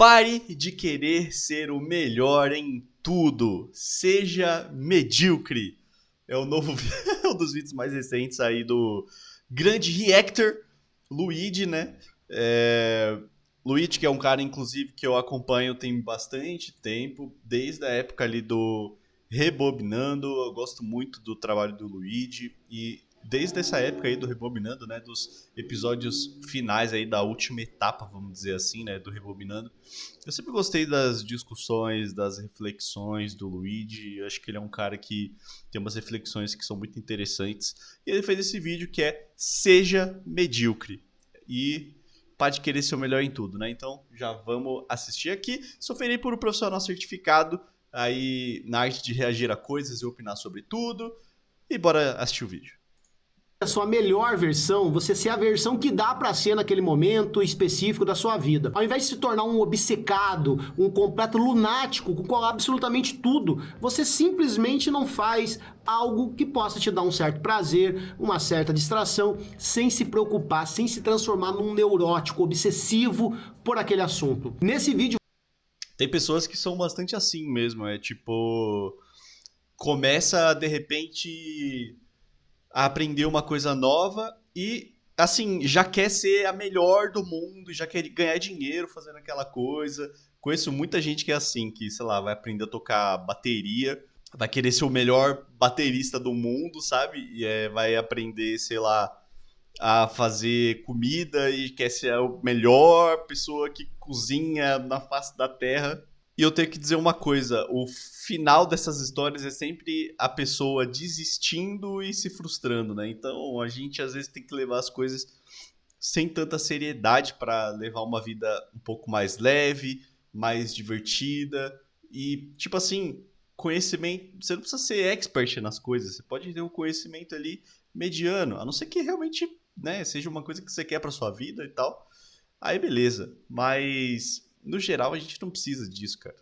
Pare de querer ser o melhor em tudo. Seja medíocre. É o novo é um dos vídeos mais recentes aí do grande reactor Luigi, né? Luigi, que é um cara, inclusive, que eu acompanho tem bastante tempo, desde a época ali do Rebobinando. Eu gosto muito do trabalho do Luigi e desde essa época aí do Rebobinando, né, dos episódios finais aí da última etapa, vamos dizer assim, né, do Rebobinando, eu sempre gostei das discussões, das reflexões do Luigi. Eu acho que ele é um cara que tem umas reflexões que são muito interessantes. E ele fez esse vídeo que é Seja Medíocre. E pode querer ser o melhor em tudo, né? Então já vamos assistir aqui. Sou ferido por um profissional certificado aí na arte de reagir a coisas e opinar sobre tudo. E bora assistir o vídeo. A sua melhor versão, você ser a versão que dá pra ser naquele momento específico da sua vida. Ao invés de se tornar um obcecado, um completo lunático com absolutamente tudo, você simplesmente não faz algo que possa te dar um certo prazer, uma certa distração, sem se preocupar, sem se transformar num neurótico obsessivo por aquele assunto. Nesse vídeo... Tem pessoas que são bastante assim mesmo, tipo... Começa, de repente... a aprender uma coisa nova e, assim, já quer ser a melhor do mundo, já quer ganhar dinheiro fazendo aquela coisa. Conheço muita gente que é assim, que, sei lá, vai aprender a tocar bateria, vai querer ser o melhor baterista do mundo, sabe? E vai aprender, sei lá, a fazer comida e quer ser a melhor pessoa que cozinha na face da terra. E eu tenho que dizer uma coisa, o final dessas histórias é sempre a pessoa desistindo e se frustrando, né? Então a gente às vezes tem que levar as coisas sem tanta seriedade para levar uma vida um pouco mais leve, mais divertida. E tipo assim, conhecimento, você não precisa ser expert nas coisas, você pode ter um conhecimento ali mediano, a não ser que realmente, né, seja uma coisa que você quer para sua vida e tal. Aí beleza, mas... no geral, a gente não precisa disso, cara.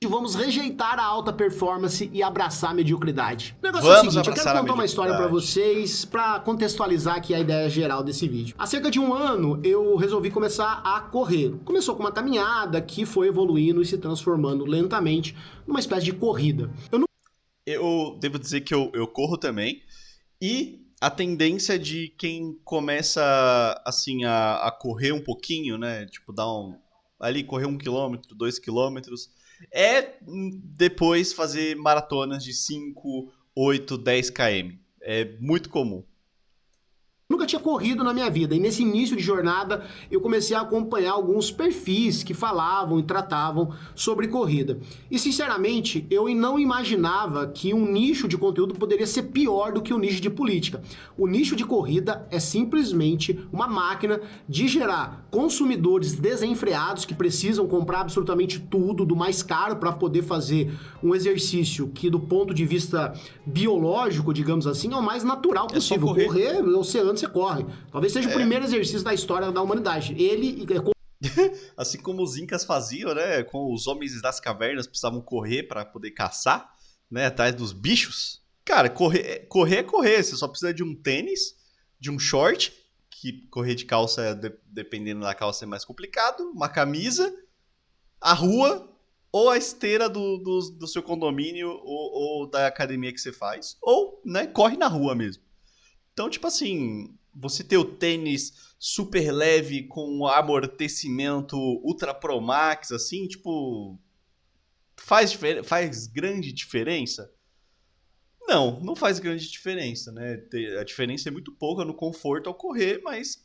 Vamos rejeitar a alta performance e abraçar a mediocridade. O negócio Vamos é o seguinte, eu quero contar uma história pra vocês, pra contextualizar aqui a ideia geral desse vídeo. Há cerca de um ano, eu resolvi começar a correr. Começou com uma caminhada que foi evoluindo e se transformando lentamente numa espécie de corrida. Eu devo dizer que eu corro também, e a tendência de quem começa, assim, a correr um pouquinho, né, tipo, ali correr 1 quilômetro, 2 quilômetros, é depois fazer maratonas de 5, 8, 10 km. É muito comum. Nunca tinha corrido na minha vida, e nesse início de jornada eu comecei a acompanhar alguns perfis que falavam e tratavam sobre corrida. E sinceramente, eu não imaginava que um nicho de conteúdo poderia ser pior do que o nicho de política. O nicho de corrida é simplesmente uma máquina de gerar consumidores desenfreados que precisam comprar absolutamente tudo, do mais caro, para poder fazer um exercício que, do ponto de vista biológico, digamos assim, é o mais natural possível. Correr, o oceano você corre. Talvez seja o primeiro exercício da história da humanidade. Assim como os incas faziam, né? Com os homens das cavernas precisavam correr para poder caçar, né? Atrás dos bichos. Cara, correr é correr. Você só precisa de um tênis, de um short, que correr de calça, dependendo da calça, é mais complicado. Uma camisa, a rua ou a esteira do seu condomínio ou da academia que você faz. Ou, né? Corre na rua mesmo. Então, tipo assim, você ter o tênis super leve com amortecimento Ultra Pro Max, assim, tipo, faz grande diferença? Não faz grande diferença, né? A diferença é muito pouca no conforto ao correr, mas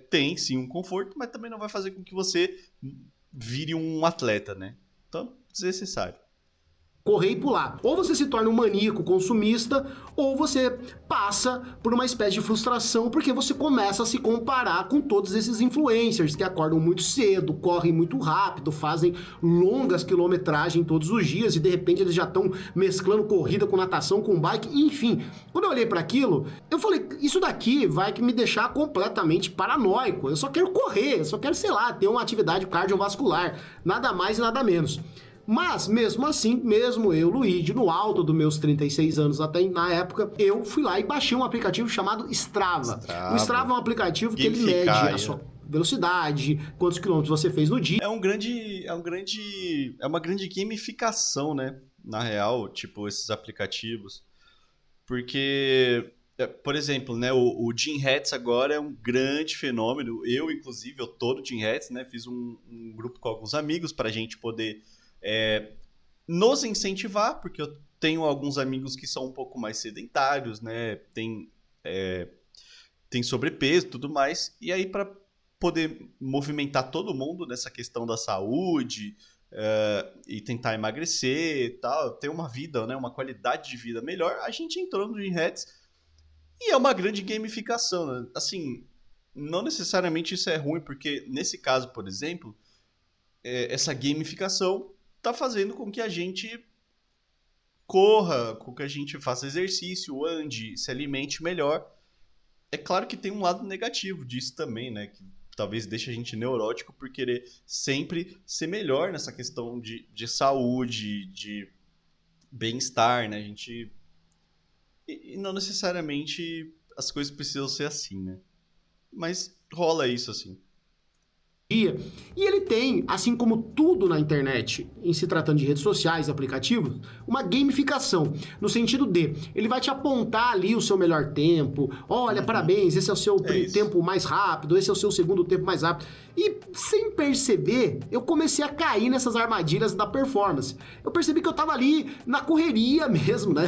tem sim um conforto, mas também não vai fazer com que você vire um atleta, né? Então, desnecessário. Correr e pular. Ou você se torna um maníaco consumista, ou você passa por uma espécie de frustração, porque você começa a se comparar com todos esses influencers que acordam muito cedo, correm muito rápido, fazem longas quilometragens todos os dias, e de repente eles já estão mesclando corrida com natação, com bike, enfim. Quando eu olhei para aquilo, eu falei, isso daqui vai me deixar completamente paranoico. Eu só quero correr, eu só quero, sei lá, ter uma atividade cardiovascular, nada mais e nada menos. Mas, mesmo assim, mesmo eu, Luigi, no alto dos meus 36 anos até na época, eu fui lá e baixei um aplicativo chamado Strava. O Strava é um aplicativo que ele mede a sua... velocidade, quantos quilômetros você fez no dia. É uma grande gamificação, né? Na real, tipo, esses aplicativos. Porque, por exemplo, né, o Gym Hats agora é um grande fenômeno. Inclusive, eu tô no Gym Hats, né? Fiz um grupo com alguns amigos pra gente poder nos incentivar, porque eu tenho alguns amigos que são um pouco mais sedentários, né? Tem sobrepeso e tudo mais. E aí, para poder movimentar todo mundo nessa questão da saúde e tentar emagrecer e tal, ter uma vida, né, uma qualidade de vida melhor, a gente entrou no Gym Hats e é uma grande gamificação. Né? Assim, não necessariamente isso é ruim, porque nesse caso, por exemplo, essa gamificação está fazendo com que a gente corra, com que a gente faça exercício, ande, se alimente melhor. É claro que tem um lado negativo disso também, né? Que talvez deixe a gente neurótico por querer sempre ser melhor nessa questão de saúde, de bem-estar, né? E não necessariamente as coisas precisam ser assim, né? Mas rola isso, assim. E ele tem, assim como tudo na internet, em se tratando de redes sociais, aplicativos, uma gamificação, no sentido de, ele vai te apontar ali o seu melhor tempo, olha, parabéns, esse é o seu tempo mais rápido, esse é o seu segundo tempo mais rápido. E sem perceber, eu comecei a cair nessas armadilhas da performance. Eu percebi que eu tava ali na correria mesmo, né?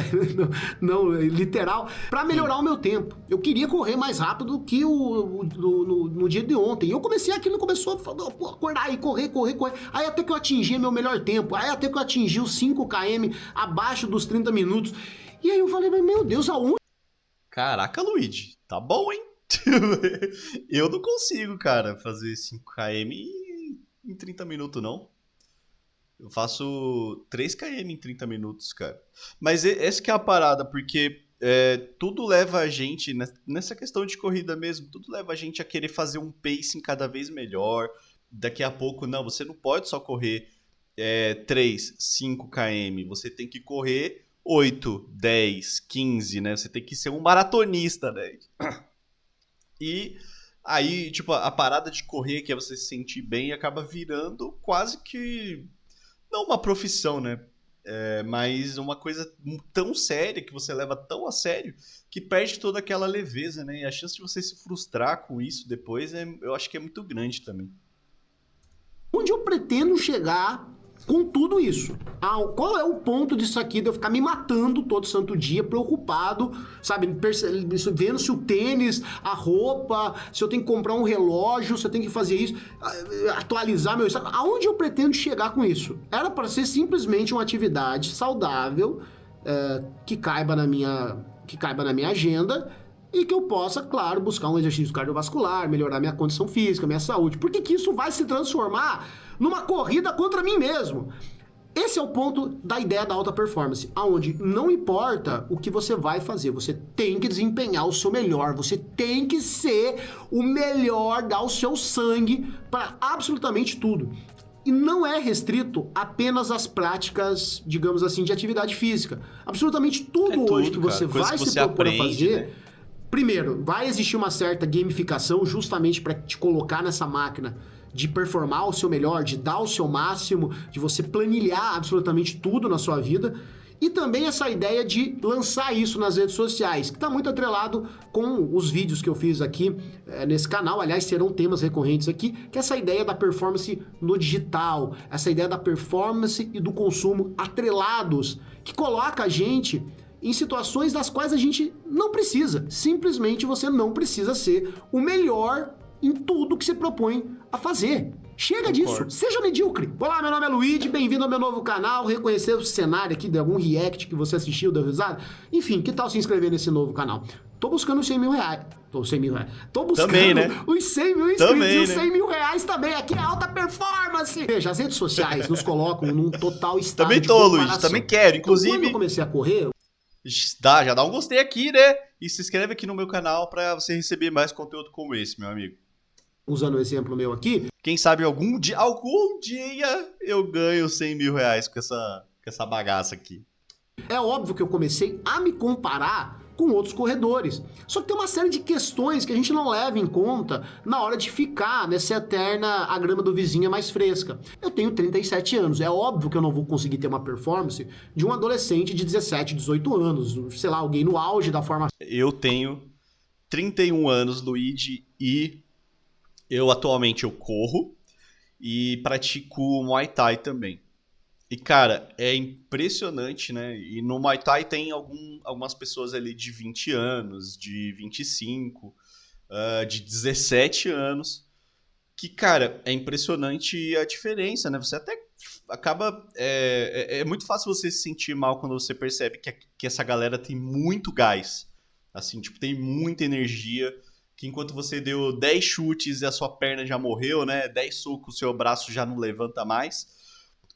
Não literal, pra melhorar o meu tempo. Eu queria correr mais rápido que no dia de ontem. E eu comecei, aquilo começou a acordar e correr. Aí até que eu atingi meu melhor tempo. Aí até que eu atingi os 5 km abaixo dos 30 minutos. E aí eu falei, mas meu Deus, aonde? Caraca, Luigi, tá bom, hein? Eu não consigo, cara, fazer 5 km em 30 minutos, não. Eu faço 3 km em 30 minutos, cara. Mas essa que é a parada, porque tudo leva a gente, nessa questão de corrida mesmo, tudo leva a gente a querer fazer um pacing cada vez melhor. Daqui a pouco, não, você não pode só correr 3, 5 km, você tem que correr 8, 10, 15, né? Você tem que ser um maratonista, né? E aí, tipo, a parada de correr, que é você se sentir bem, acaba virando quase que, não uma profissão, né? Mas uma coisa tão séria, que você leva tão a sério, que perde toda aquela leveza, né? E a chance de você se frustrar com isso depois, eu acho que é muito grande também. Onde eu pretendo chegar com tudo isso? Qual é o ponto disso aqui de eu ficar me matando todo santo dia, preocupado, sabe, vendo se o tênis, a roupa, se eu tenho que comprar um relógio, se eu tenho que fazer isso, atualizar meu estado? Aonde eu pretendo chegar com isso? Era para ser simplesmente uma atividade saudável, que caiba na minha agenda, e que eu possa, claro, buscar um exercício cardiovascular, melhorar minha condição física, minha saúde. Por que isso vai se transformar numa corrida contra mim mesmo? Esse é o ponto da ideia da alta performance, aonde não importa o que você vai fazer, você tem que desempenhar o seu melhor, você tem que ser o melhor, dar o seu sangue para absolutamente tudo. E não é restrito apenas às práticas, digamos assim, de atividade física. Absolutamente tudo hoje que você vai se propor a fazer... Né? Primeiro, vai existir uma certa gamificação justamente para te colocar nessa máquina de performar o seu melhor, de dar o seu máximo, de você planilhar absolutamente tudo na sua vida. E também essa ideia de lançar isso nas redes sociais, que está muito atrelado com os vídeos que eu fiz aqui nesse canal. Aliás, serão temas recorrentes aqui, que é essa ideia da performance no digital, essa ideia da performance e do consumo atrelados, que coloca a gente em situações das quais a gente não precisa. Simplesmente você não precisa ser o melhor em tudo que se propõe a fazer. Chega disso, seja medíocre. Olá, meu nome é Luigi, bem-vindo ao meu novo canal. Reconhecer o cenário aqui de algum react que você assistiu, deu risada? Enfim, que tal se inscrever nesse novo canal? Tô buscando os 100 mil reais. Tô buscando também, né? Os 100 mil inscritos também, e os 100 mil reais também. Aqui é alta performance. Veja, as redes sociais nos colocam num total estado também de tô, Luigi, também quero. Inclusive, quando eu comecei a correr... já dá um gostei aqui, né? E se inscreve aqui no meu canal pra você receber mais conteúdo como esse, meu amigo. Usando o exemplo meu aqui. Quem sabe algum dia eu ganho 100 mil reais com essa bagaça aqui. É óbvio que eu comecei a me comparar com outros corredores. Só que tem uma série de questões que a gente não leva em conta na hora de ficar nessa eterna a grama do vizinho é mais fresca. Eu tenho 37 anos, é óbvio que eu não vou conseguir ter uma performance de um adolescente de 17, 18 anos, sei lá, alguém no auge da forma. Eu tenho 31 anos, Luigi, e eu atualmente eu corro e pratico Muay Thai também. E, cara, é impressionante, né? E no Muay Thai tem algumas pessoas ali de 20 anos, de 25, de 17 anos, que, cara, é impressionante a diferença, né? Você até acaba... É muito fácil você se sentir mal quando você percebe que essa galera tem muito gás. Assim, tipo, tem muita energia, que enquanto você deu 10 chutes e a sua perna já morreu, né? 10 socos, o seu braço já não levanta mais.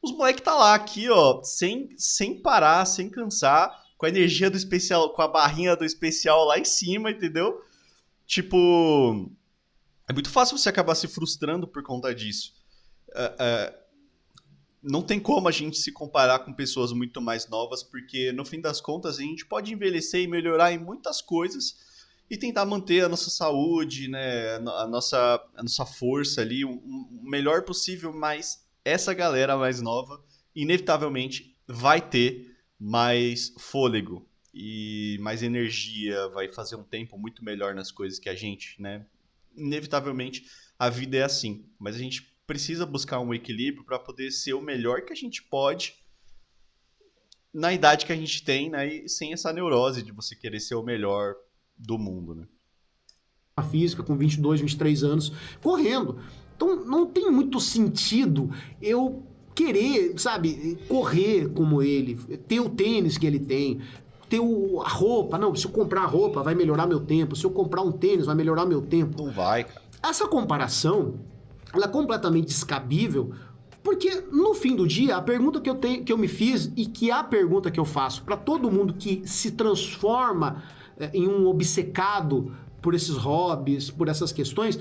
Os moleques tá lá aqui, ó, sem parar, sem cansar, com a energia do especial, com a barrinha do especial lá em cima, entendeu? Tipo, é muito fácil você acabar se frustrando por conta disso. Não tem como a gente se comparar com pessoas muito mais novas, porque no fim das contas a gente pode envelhecer e melhorar em muitas coisas e tentar manter a nossa saúde, né, a nossa força ali o melhor possível, mas essa galera mais nova, inevitavelmente, vai ter mais fôlego e mais energia, vai fazer um tempo muito melhor nas coisas que a gente, né? Inevitavelmente, a vida é assim. Mas a gente precisa buscar um equilíbrio para poder ser o melhor que a gente pode na idade que a gente tem, né? E sem essa neurose de você querer ser o melhor do mundo, né? Física, com 22, 23 anos, correndo. Então não tem muito sentido eu querer, sabe, correr como ele, ter o tênis que ele tem, ter a roupa. Não, se eu comprar a roupa vai melhorar meu tempo, se eu comprar um tênis vai melhorar meu tempo. Não vai, cara. Essa comparação, ela é completamente descabível, porque no fim do dia, a pergunta que eu me fiz e que é a pergunta que eu faço para todo mundo que se transforma em um obcecado por esses hobbies, por essas questões,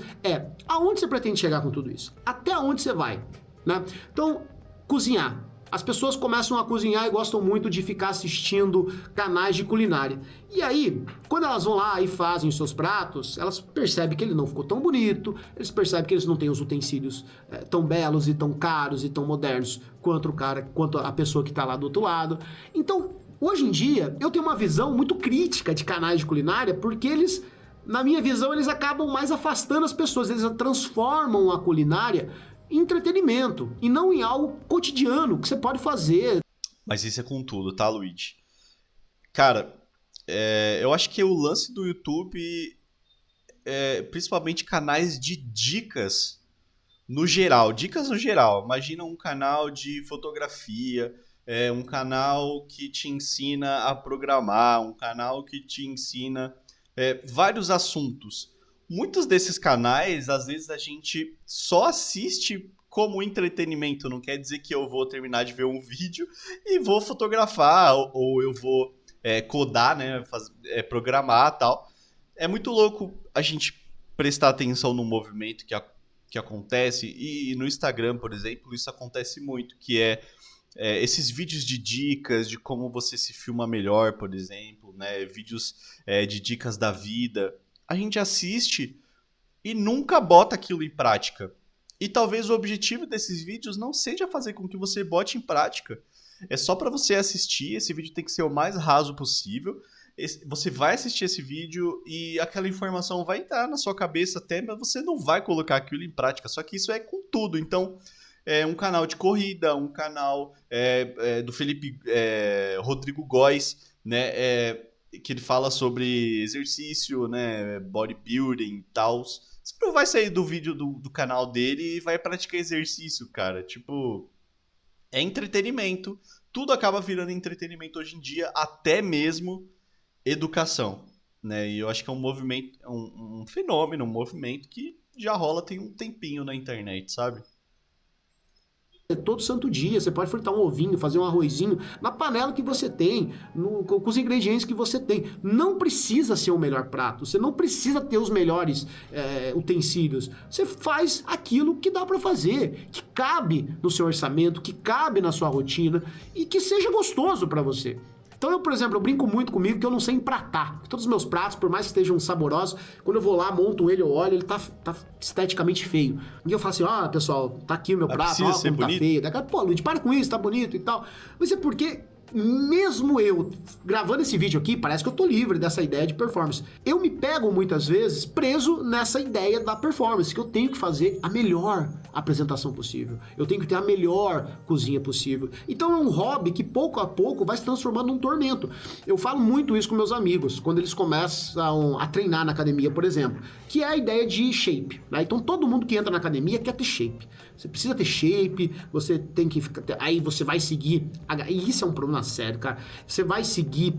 aonde você pretende chegar com tudo isso? Até onde você vai? Né? Então, cozinhar. As pessoas começam a cozinhar e gostam muito de ficar assistindo canais de culinária. E aí, quando elas vão lá e fazem os seus pratos, elas percebem que ele não ficou tão bonito, eles percebem que eles não têm os utensílios tão belos e tão caros e tão modernos quanto a pessoa que está lá do outro lado. Então, hoje em dia, eu tenho uma visão muito crítica de canais de culinária, porque eles, na minha visão, eles acabam mais afastando as pessoas, eles transformam a culinária em entretenimento e não em algo cotidiano que você pode fazer. Mas isso é com tudo, tá, Luigi? Cara, eu acho que o lance do YouTube, principalmente canais de dicas no geral. Dicas no geral. Imagina um canal de fotografia, um canal que te ensina a programar, um canal que te ensina vários assuntos. Muitos desses canais, às vezes a gente só assiste como entretenimento. Não quer dizer que eu vou terminar de ver um vídeo e vou fotografar ou eu vou codar, né, programar e tal. É muito louco a gente prestar atenção no movimento que acontece. E no Instagram, por exemplo, isso acontece muito, que esses vídeos de dicas de como você se filma melhor, por exemplo, né, vídeos de dicas da vida. A gente assiste e nunca bota aquilo em prática. E talvez o objetivo desses vídeos não seja fazer com que você bote em prática. É só para você assistir, esse vídeo tem que ser o mais raso possível. Você vai assistir esse vídeo e aquela informação vai entrar na sua cabeça até, mas você não vai colocar aquilo em prática. Só que isso é com tudo. Então, um canal de corrida, um canal do Felipe Rodrigo Góes, né, que ele fala sobre exercício, né, bodybuilding e tal. Você não vai sair do vídeo do canal dele e vai praticar exercício, cara. Tipo, é entretenimento. Tudo acaba virando entretenimento hoje em dia, até mesmo educação, né? E eu acho que é um movimento, um fenômeno, um movimento que já rola tem um tempinho na internet, sabe? Todo santo dia, você pode fritar um ovinho, fazer um arrozinho na panela que você tem, com os ingredientes que você tem. Não precisa ser o melhor prato, você não precisa ter os melhores utensílios. Você faz aquilo que dá para fazer, que cabe no seu orçamento, que cabe na sua rotina e que seja gostoso para você. Então eu, por exemplo, eu brinco muito comigo que eu não sei empratar. Todos os meus pratos, por mais que estejam saborosos, quando eu vou lá, monto ele, eu olho, ele tá esteticamente feio. E eu falo assim, pessoal, tá aqui o meu prato, ó, como tá feio. Daqui, pô, Luiz, para com isso, tá bonito e tal. Mas é porque... mesmo eu gravando esse vídeo aqui, parece que eu tô livre dessa ideia de performance. Eu me pego muitas vezes preso nessa ideia da performance, que eu tenho que fazer a melhor apresentação possível. Eu tenho que ter a melhor cozinha possível. Então é um hobby que pouco a pouco vai se transformando num tormento. Eu falo muito isso com meus amigos, quando eles começam a treinar na academia, por exemplo, que é a ideia de shape, né? Então todo mundo que entra na academia quer ter shape. Você precisa ter shape, você tem que ficar... Aí você vai seguir... E isso é um problema sério, cara. Você vai seguir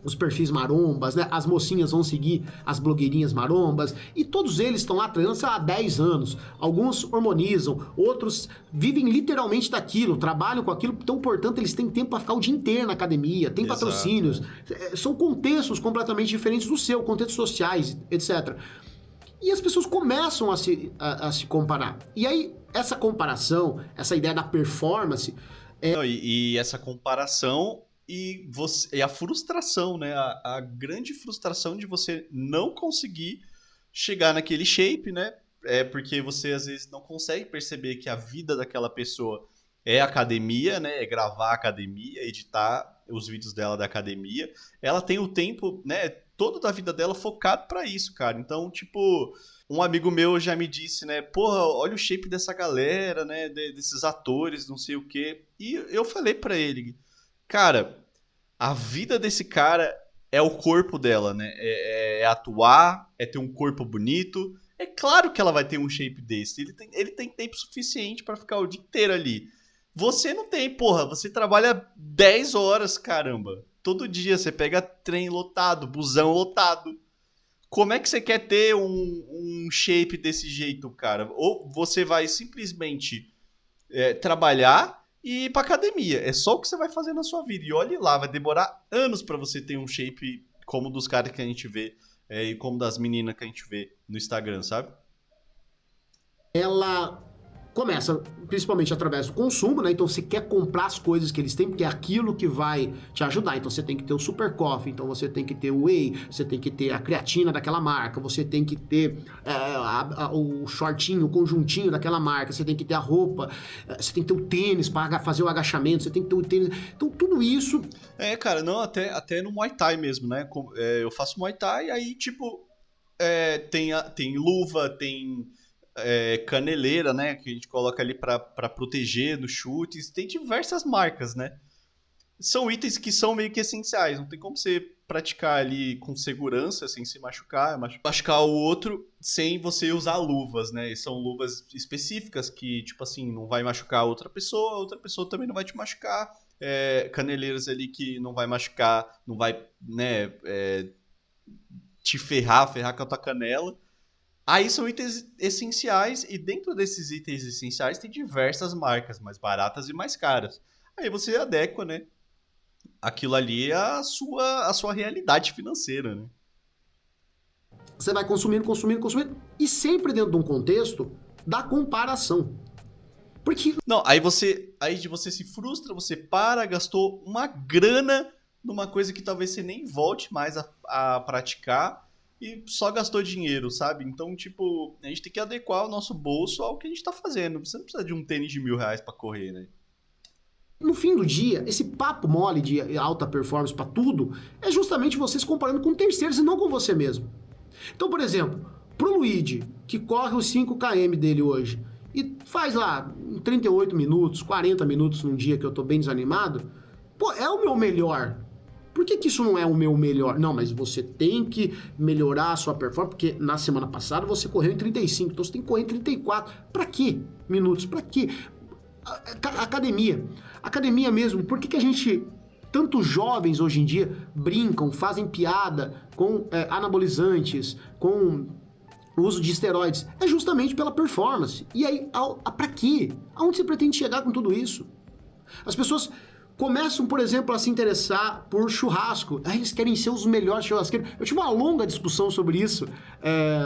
os perfis marombas, né? As mocinhas vão seguir as blogueirinhas marombas, e todos eles estão lá treinando há 10 anos. Alguns hormonizam, outros vivem literalmente daquilo, trabalham com aquilo, então, portanto, eles têm tempo para ficar o dia inteiro na academia, tem patrocínios. São contextos completamente diferentes do seu, contextos sociais, etc. E as pessoas começam a se comparar. E aí, essa comparação, essa ideia da performance... E essa comparação e a frustração, né? A grande frustração de você não conseguir chegar naquele shape, né? É porque você, às vezes, não consegue perceber que a vida daquela pessoa é academia, né? É gravar academia, editar os vídeos dela da academia. Ela tem o tempo, né? Todo da vida dela focado pra isso, cara. Então, tipo, um amigo meu já me disse, né? Porra, olha o shape dessa galera, né? Desses atores, não sei o quê. E eu falei pra ele, cara, a vida desse cara é o corpo dela, né? É atuar, é ter um corpo bonito. É claro que ela vai ter um shape desse. Ele tem tempo suficiente pra ficar o dia inteiro ali. Você não tem, porra. Você trabalha 10 horas, caramba. Todo dia você pega trem lotado, busão lotado. Como é que você quer ter um shape desse jeito, cara? Ou você vai simplesmente trabalhar e ir pra academia. É só o que você vai fazer na sua vida. E olhe lá, vai demorar anos pra você ter um shape como dos caras que a gente vê e como das meninas que a gente vê no Instagram, sabe? Ela começa principalmente através do consumo, né? Então você quer comprar as coisas que eles têm, porque é aquilo que vai te ajudar. Então você tem que ter o Super Coffee, então você tem que ter o Whey, você tem que ter a creatina daquela marca, você tem que ter o shortinho, o conjuntinho daquela marca, você tem que ter a roupa, você tem que ter o tênis para fazer o agachamento, você tem que ter o tênis. Então tudo isso... cara, não, até no Muay Thai mesmo, né? Eu faço Muay Thai, aí tipo, tem luva, tem... caneleira, né, que a gente coloca ali pra proteger nos chutes, tem diversas marcas, né, são itens que são meio que essenciais, não tem como você praticar ali com segurança, sem se machucar o outro sem você usar luvas, né, e são luvas específicas que, tipo assim, não vai machucar a outra pessoa também não vai te machucar, caneleiras ali que não vai machucar, não vai, né, te ferrar com a tua canela. Aí são itens essenciais e dentro desses itens essenciais tem diversas marcas, mais baratas e mais caras. Aí você adequa, né? Aquilo ali é a sua realidade financeira, né? Você vai consumindo e sempre dentro de um contexto da comparação. Porque... Não, aí você se frustra, você gastou uma grana numa coisa que talvez você nem volte mais a praticar. E só gastou dinheiro, sabe? Então, tipo, a gente tem que adequar o nosso bolso ao que a gente tá fazendo. Você não precisa de um tênis de R$1.000 pra correr, né? No fim do dia, esse papo mole de alta performance pra tudo é justamente você se comparando com terceiros e não com você mesmo. Então, por exemplo, pro Luigi, que corre os 5 km dele hoje e faz lá 38 minutos, 40 minutos num dia que eu tô bem desanimado, pô, é o meu melhor. Por que isso não é o meu melhor? Não, mas você tem que melhorar a sua performance, porque na semana passada você correu em 35, então você tem que correr em 34. Pra quê? Minutos, pra quê? Academia. Academia mesmo, por que a gente... Tantos jovens hoje em dia brincam, fazem piada com anabolizantes, com o uso de esteroides? É justamente pela performance. E aí, pra quê? Aonde você pretende chegar com tudo isso? As pessoas... começam, por exemplo, a se interessar por churrasco. Aí eles querem ser os melhores churrasqueiros. Eu tive uma longa discussão sobre isso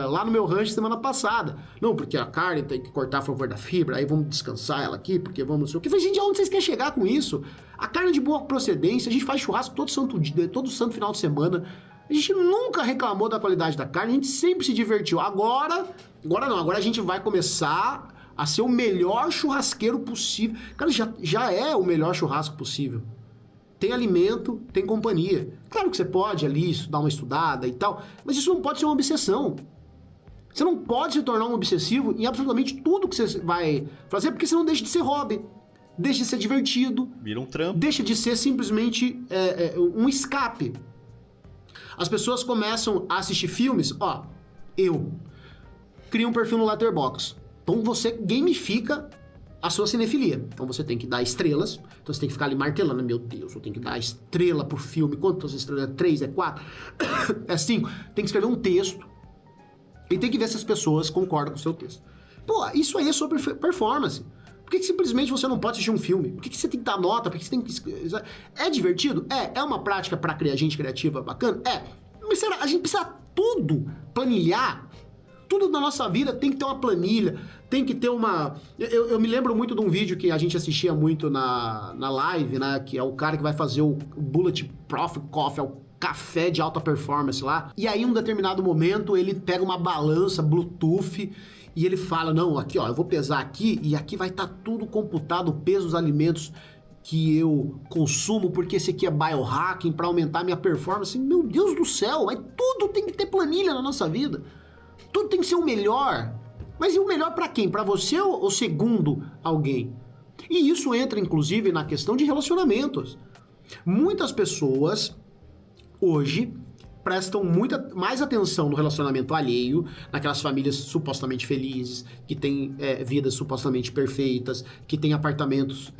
lá no meu rancho semana passada. Não, porque a carne tem que cortar a favor da fibra, aí vamos descansar ela aqui, porque vamos não sei o que. Eu falei, gente, aonde vocês querem chegar com isso? A carne é de boa procedência, a gente faz churrasco todo santo dia, todo santo final de semana. A gente nunca reclamou da qualidade da carne, a gente sempre se divertiu. Agora não, agora a gente vai começar a ser o melhor churrasqueiro possível. Cara, já é o melhor churrasco possível. Tem alimento, tem companhia. Claro que você pode ali dar uma estudada e tal, mas isso não pode ser uma obsessão. Você não pode se tornar um obsessivo em absolutamente tudo que você vai fazer, porque senão deixa de ser hobby, deixa de ser divertido. Vira um trampo. Deixa de ser simplesmente um escape. As pessoas começam a assistir filmes, eu crio um perfil no Letterboxd. Então você gamifica a sua cinefilia. Então você tem que dar estrelas, então você tem que ficar ali martelando, meu Deus, eu tenho que dar estrela pro filme, quantas estrelas? É 3, é 4? É 5? Tem que escrever um texto e tem que ver se as pessoas concordam com o seu texto. Pô, isso aí é sobre performance. Por que simplesmente você não pode assistir um filme? Por que você tem que dar nota? Por que você tem que... É divertido? É uma prática para criar gente criativa bacana? Mas será? A gente precisa tudo planilhar. Tudo na nossa vida tem que ter uma planilha, tem que ter uma... Eu me lembro muito de um vídeo que a gente assistia muito na live, né? Que é o cara que vai fazer o Bulletproof Coffee, é o café de alta performance lá. E aí, em um determinado momento, ele pega uma balança Bluetooth e ele fala, não, aqui ó, eu vou pesar aqui e aqui vai estar tudo computado, o peso dos alimentos que eu consumo, porque esse aqui é biohacking para aumentar minha performance. Meu Deus do céu, mas tudo tem que ter planilha na nossa vida. Tudo tem que ser o melhor. Mas e o melhor para quem? Para você ou segundo alguém? E isso entra, inclusive, na questão de relacionamentos. Muitas pessoas, hoje, prestam mais atenção no relacionamento alheio, naquelas famílias supostamente felizes, que têm vidas supostamente perfeitas, que têm apartamentos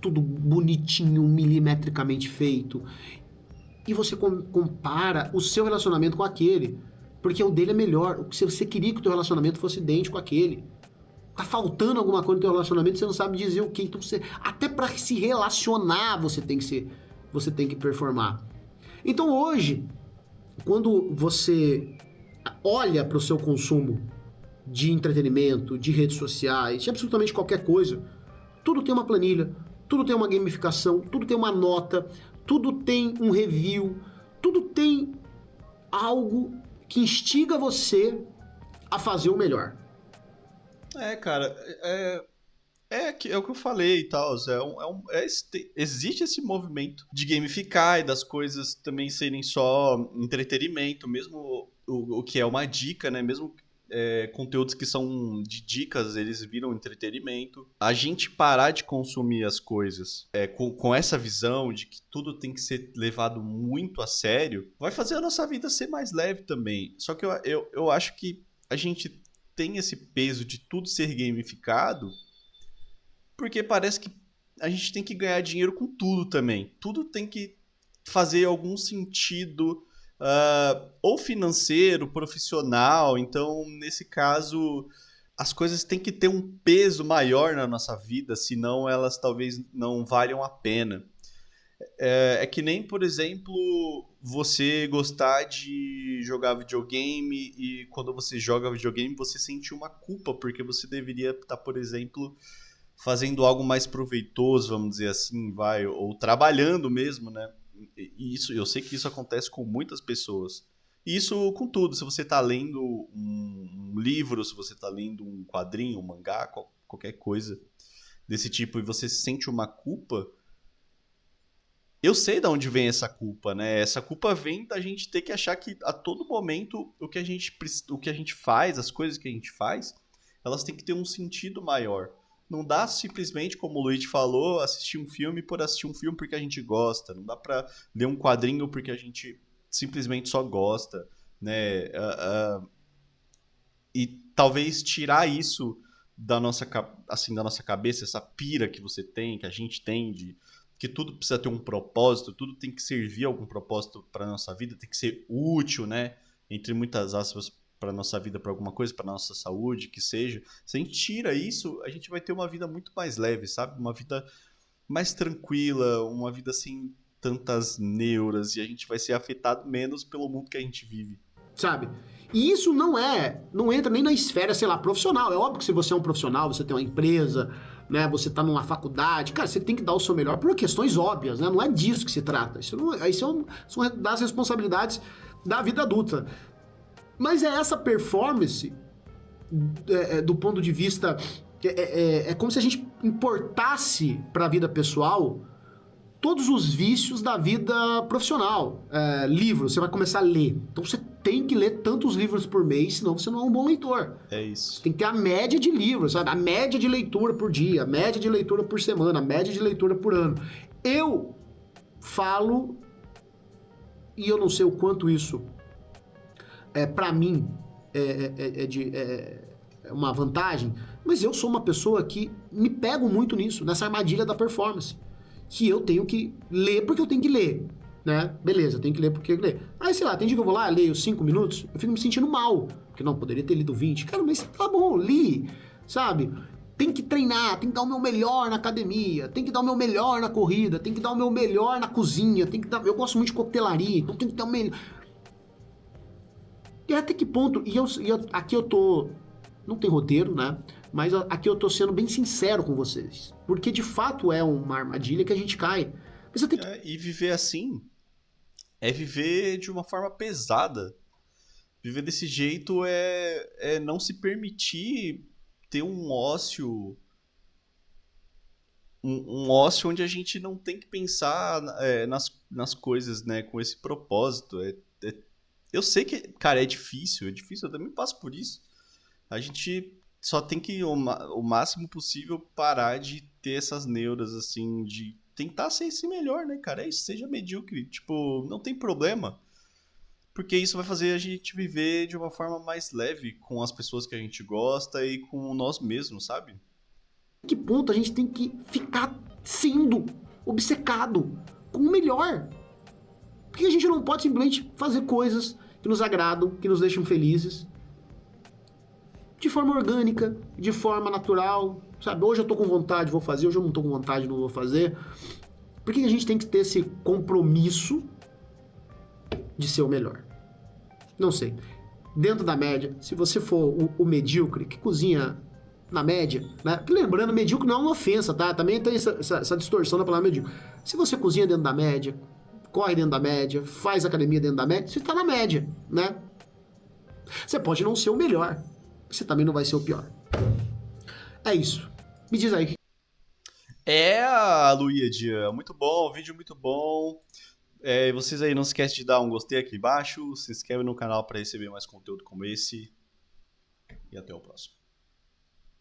tudo bonitinho, milimetricamente feito. E você compara o seu relacionamento com aquele. Porque o dele é melhor. Se você queria que o teu relacionamento fosse idêntico àquele. Tá faltando alguma coisa no teu relacionamento, você não sabe dizer o que. Então até para se relacionar, você tem que performar. Então hoje, quando você olha para o seu consumo de entretenimento, de redes sociais, de absolutamente qualquer coisa, tudo tem uma planilha, tudo tem uma gamificação, tudo tem uma nota, tudo tem um review, tudo tem algo que instiga você a fazer o melhor. Cara, é o que eu falei e tal. Existe esse movimento de gamificar e das coisas também serem só entretenimento, mesmo o que é uma dica, né? Mesmo conteúdos que são de dicas, eles viram entretenimento. A gente parar de consumir as coisas com essa visão de que tudo tem que ser levado muito a sério, vai fazer a nossa vida ser mais leve também. Só que eu acho que a gente tem esse peso de tudo ser gamificado porque parece que a gente tem que ganhar dinheiro com tudo também. Tudo tem que fazer algum sentido, ou financeiro, profissional. Então, nesse caso, as coisas têm que ter um peso maior na nossa vida, senão elas talvez não valham a pena. É que nem, por exemplo, você gostar de jogar videogame e quando você joga videogame você sente uma culpa, porque você deveria estar, por exemplo, fazendo algo mais proveitoso, vamos dizer assim, ou trabalhando mesmo, né? E eu sei que isso acontece com muitas pessoas. E isso com tudo. Se você está lendo um livro, se você está lendo um quadrinho, um mangá, qualquer coisa desse tipo, e você sente uma culpa, eu sei de onde vem essa culpa, né? Essa culpa vem da gente ter que achar que a todo momento o que a gente faz, as coisas que a gente faz, elas têm que ter um sentido maior. Não dá simplesmente, como o Luigi falou, assistir um filme por assistir um filme porque a gente gosta. Não dá pra ler um quadrinho porque a gente simplesmente só gosta, né? E talvez tirar isso da nossa cabeça, essa pira que você tem, que a gente tem, de que tudo precisa ter um propósito, tudo tem que servir a algum propósito para nossa vida, tem que ser útil, né? Entre muitas aspas, para nossa vida, para alguma coisa, para nossa saúde, que seja. Se a gente tira isso, a gente vai ter uma vida muito mais leve, sabe? Uma vida mais tranquila, uma vida sem tantas neuras, e a gente vai ser afetado menos pelo mundo que a gente vive. Sabe? E isso não entra nem na esfera, sei lá, profissional. É óbvio que se você é um profissional, você tem uma empresa, né, você tá numa faculdade, cara, você tem que dar o seu melhor por questões óbvias, né? Não é disso que se trata. São das responsabilidades da vida adulta. Mas é essa performance, do ponto de vista... É como se a gente importasse para a vida pessoal todos os vícios da vida profissional. Livro, você vai começar a ler. Então você tem que ler tantos livros por mês, senão você não é um bom leitor. É isso. Você tem que ter a média de livros, sabe? A média de leitura por dia, a média de leitura por semana, a média de leitura por ano. Eu falo, e eu não sei o quanto isso, para mim, é uma vantagem, mas eu sou uma pessoa que me pego muito nisso, nessa armadilha da performance. Que eu tenho que ler porque eu tenho que ler, né? Beleza, eu tenho que ler porque eu tenho que ler. Aí, sei lá, tem dia que eu vou lá, leio 5 minutos, eu fico me sentindo mal, porque não, poderia ter lido 20. Cara, mas tá bom, li, sabe? Tem que treinar, tem que dar o meu melhor na academia, tem que dar o meu melhor na corrida, tem que dar o meu melhor na cozinha, tem que dar... Eu gosto muito de coquetelaria, então tem que dar o melhor... E até que ponto... Aqui eu tô... Não tem roteiro, né? Mas aqui eu tô sendo bem sincero com vocês. Porque de fato é uma armadilha que a gente cai. Mas eu tenho que... E viver assim é viver de uma forma pesada. Viver desse jeito é não se permitir ter um ócio. Um ócio onde a gente não tem que pensar nas coisas, né? Com esse propósito. Eu sei que, cara, é difícil, eu também passo por isso. A gente só tem que, o máximo possível, parar de ter essas neuras, assim, de tentar ser esse melhor, né, cara? É isso, seja medíocre. Tipo, não tem problema. Porque isso vai fazer a gente viver de uma forma mais leve com as pessoas que a gente gosta e com nós mesmos, sabe? Que ponto a gente tem que ficar sendo obcecado com o melhor? Porque a gente não pode simplesmente fazer coisas que nos agradam, que nos deixam felizes, de forma orgânica, de forma natural, sabe? Hoje eu tô com vontade, vou fazer, hoje eu não tô com vontade, não vou fazer. Por que a gente tem que ter esse compromisso de ser o melhor? Não sei. Dentro da média, se você for o medíocre, que cozinha na média, né? Porque lembrando, medíocre não é uma ofensa, tá? Também tem essa distorção da palavra medíocre. Se você cozinha dentro da média, corre dentro da média, faz academia dentro da média, você tá na média, né? Você pode não ser o melhor, você também não vai ser o pior. É isso. Me diz aí. Luíde, muito bom, vídeo muito bom. Vocês aí não se esquecem de dar um gostei aqui embaixo, se inscreve no canal para receber mais conteúdo como esse. E até o próximo.